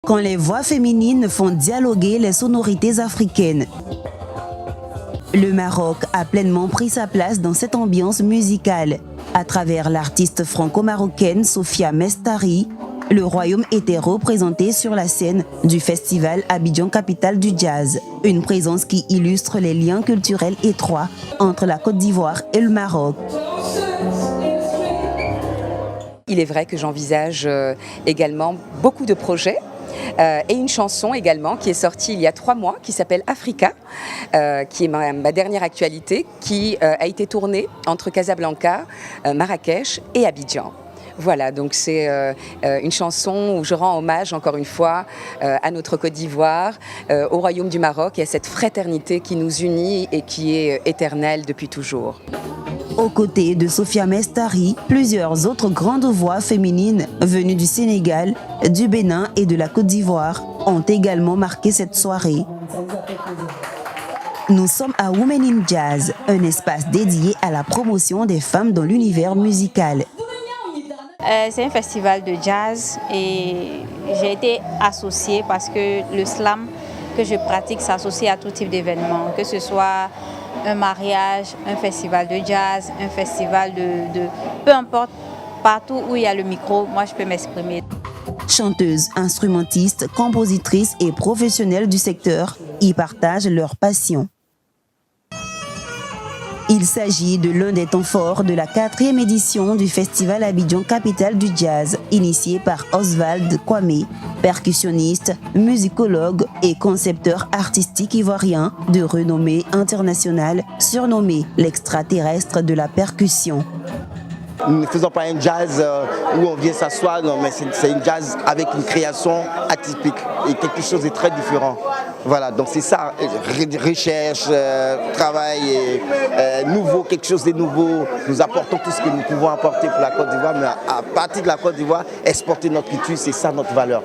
quand les voix féminines font dialoguer les sonorités africaines. Le Maroc a pleinement pris sa place dans cette ambiance musicale. À travers l'artiste franco-marocaine Sophia Mestari, le royaume était représenté sur la scène du festival Abidjan Capitale du Jazz. Une présence qui illustre les liens culturels étroits entre la Côte d'Ivoire et le Maroc. Il est vrai que j'envisage également beaucoup de projets. Et une chanson également qui est sortie il y a 3 mois, qui s'appelle Africa, qui est ma dernière actualité, qui a été tournée entre Casablanca, Marrakech et Abidjan. Voilà, donc c'est une chanson où je rends hommage encore une fois à notre Côte d'Ivoire, au Royaume du Maroc et à cette fraternité qui nous unit et qui est éternelle depuis toujours. Aux côtés de Sophia Mestari, plusieurs autres grandes voix féminines venues du Sénégal, du Bénin et de la Côte d'Ivoire ont également marqué cette soirée. Nous sommes à Women in Jazz, un espace dédié à la promotion des femmes dans l'univers musical. C'est un festival de jazz et j'ai été associée parce que le slam que je pratique s'associe à tout type d'événements, que ce soit un mariage, un festival de jazz, un festival de peu importe, partout où il y a le micro, moi je peux m'exprimer. Chanteuses, instrumentistes, compositrices et professionnels du secteur y partagent leur passion. Il s'agit de l'un des temps forts de la 4e édition du Festival Abidjan Capitale du Jazz, initié par Oswald Kwame, percussionniste, musicologue et concepteur artistique ivoirien de renommée internationale, surnommé l'extraterrestre de la percussion. Nous ne faisons pas un jazz où on vient s'asseoir, non, mais c'est un jazz avec une création atypique et quelque chose de très différent. Voilà, donc c'est ça, recherche, travail, nouveau, quelque chose de nouveau. Nous apportons tout ce que nous pouvons apporter pour la Côte d'Ivoire, mais à partir de la Côte d'Ivoire, exporter notre culture, c'est ça notre valeur.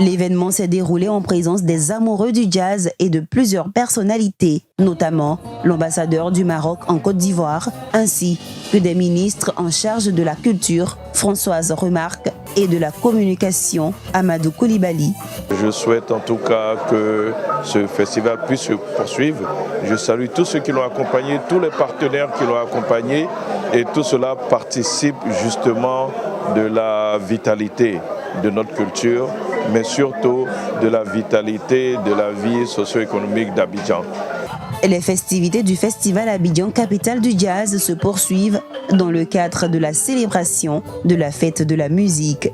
L'événement s'est déroulé en présence des amoureux du jazz et de plusieurs personnalités, notamment l'ambassadeur du Maroc en Côte d'Ivoire, ainsi que des ministres en charge de la culture, Françoise Remarque, et de la communication, Amadou Koulibaly. Je souhaite en tout cas que ce festival puisse se poursuivre. Je salue tous ceux qui l'ont accompagné, tous les partenaires qui l'ont accompagné, et tout cela participe justement de la vitalité de notre culture, mais surtout de la vitalité de la vie socio-économique d'Abidjan. Les festivités du Festival Abidjan Capitale du Jazz se poursuivent dans le cadre de la célébration de la fête de la musique.